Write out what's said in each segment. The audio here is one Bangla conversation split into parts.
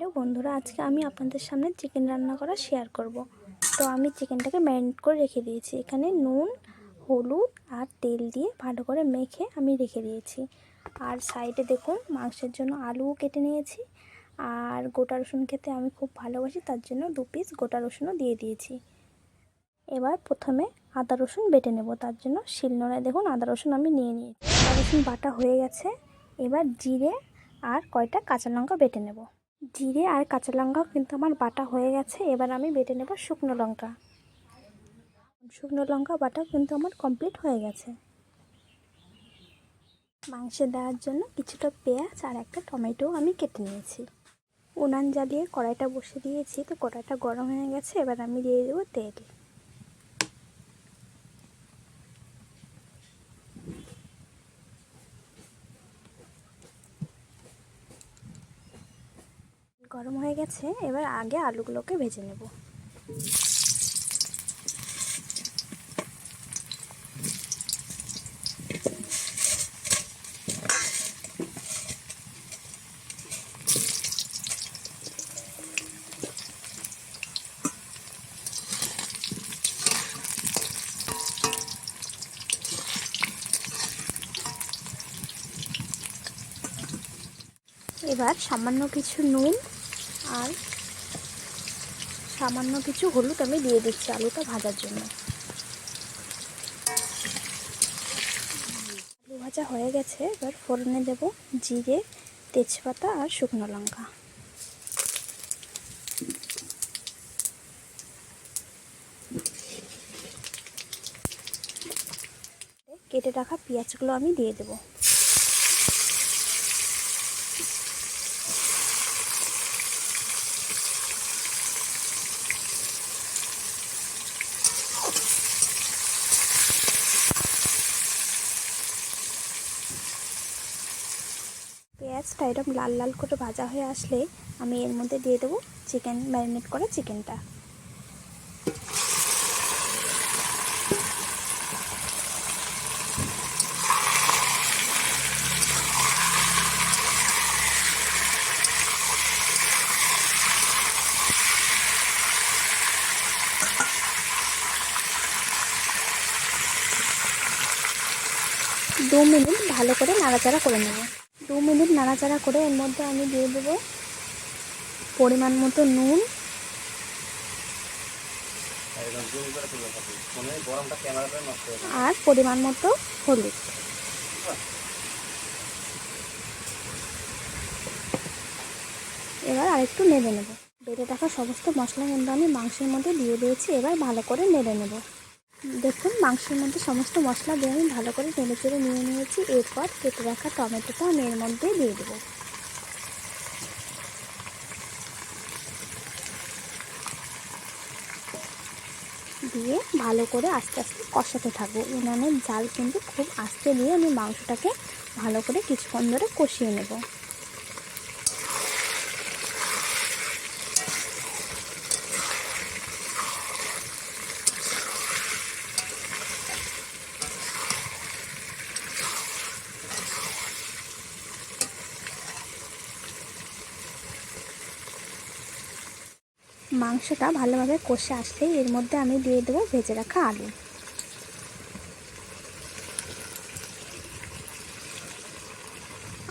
হ্যালো বন্ধুরা, আজকে আমি আপনাদের সামনে চিকেন রান্না করা শেয়ার করব। তো আমি চিকেনটাকে ম্যারিনেট করে রেখে দিয়েছি। এখানে নুন, হলুদ আর তেল দিয়ে ভালো করে মেখে আমি রেখে দিয়েছি। আর সাইডে দেখুন, মাংসের জন্য আলুও কেটে নিয়েছি। আর গোটা রসুন খেতে আমি খুব ভালোবাসি, তার জন্য 2 পিস গোটা রসুনও দিয়ে দিয়েছি। এবার প্রথমে আদা রসুন বেটে নেব, তার জন্য শিলনোড়ায় দেখুন আদা রসুন আমি নিয়ে নিয়েছি। আদা রসুন বাটা হয়ে গেছে। এবার জিরে আর কয়টা কাঁচা লঙ্কা বেটে নেব। জিরে আর কাঁচা লঙ্কাও কিন্তু আমার বাটা হয়ে গেছে। এবার আমি বেটে নেব শুকনো লঙ্কা। শুকনো লঙ্কা বাটাও কিন্তু আমার কমপ্লিট হয়ে গেছে। মাংসে দেওয়ার জন্য কিছুটা পেঁয়াজ আর একটা টমেটো আমি কেটে নিয়েছি। উনান জ্বালিয়ে কড়াইটা বসে দিয়েছি। তো কড়াইটা গরম হয়ে গেছে। এবার আমি দিয়ে দেবো তেল। গরম হয়ে গেছে। এবার আগে আলুগুলোকে ভেজে নেব। এবার সামান্য কিছু নুন আর সামান্য কিছু হলুদ আমি দিয়ে দিচ্ছি আলুটা ভাজার জন্য। আলু ভাজা হয়ে গেছে। এবার ফোড়নে দেব জিরে, তেজপাতা আর শুকনো লঙ্কা। কেটে রাখা পেঁয়াজগুলো আমি দিয়ে দেব। পেঁয়াজটা এরকম লাল লাল করে ভাজা হয়ে আসলে আমি এর মধ্যে দিয়ে দেবো চিকেন, ম্যারিনেট করা চিকেনটা। দু মিনিট ভালো করে নাড়াচাড়া করে নেব। 2 মিনিট নাড়াচাড়া করে এর মধ্যে আমি দিয়ে দেবো পরিমাণ মতো নুন আর পরিমাণ মতো হলুদ। এবার আরেকটু নেড়ে নেব। বেটে রাখা সমস্ত মশলা কিন্তু আমি মাংসের মধ্যে দিয়ে দিয়েছি। এবার ভালো করে নেড়ে নেব। দেখুন, মাংসের মধ্যে সমস্ত মশলা দিয়ে আমি ভালো করে নেড়ে চেড়ে নিয়ে নিয়েছি। এরপর কেটে রাখা টমেটোটা আমি এর মধ্যে দিয়ে দেবো। দিয়ে ভালো করে আস্তে আস্তে কষাতে থাকবো। উনানের জাল কিন্তু খুব আস্তে দিয়ে আমি মাংসটাকে ভালো করে কিছুক্ষণ ধরে কষিয়ে নেব। মাংসটা ভালোভাবে কষে আসলেই এর মধ্যে আমি দিয়ে দেবো ভেজে রাখা আলু।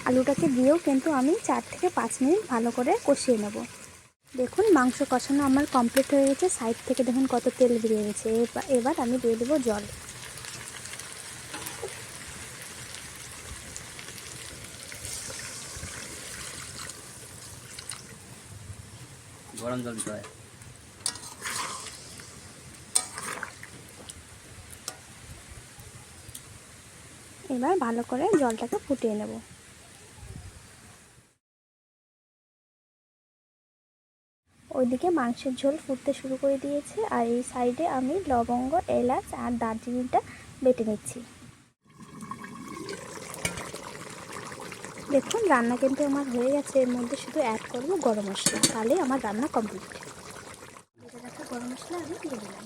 আলুটাকে দিয়েও কিন্তু আমি 4 থেকে 5 মিনিট ভালো করে কষিয়ে নেব। দেখুন, মাংস কষানো আমার কমপ্লিট হয়ে গেছে। সাইড থেকে দেখুন কত তেল বেরিয়ে গেছে। এবার আমি দিয়ে দেবো জল। গরম জল দিতে হয়। এবার ভালো করে জলটাকে ফুটিয়ে নেব। ওইদিকে মাংসের ঝোল ফুটতে শুরু করে দিয়েছে। আর এই সাইডে আমি লবঙ্গ, এলাচ আর দারচিনিটা বেটে নিচ্ছি। দেখুন, রান্না কিন্তু আমার হয়ে গেছে। এর মধ্যে শুধু অ্যাড করবো গরম মশলা, তাহলে আমার রান্না কমপ্লিট। বেটে রাখা গরম মশলা আমি দিয়ে দিলাম।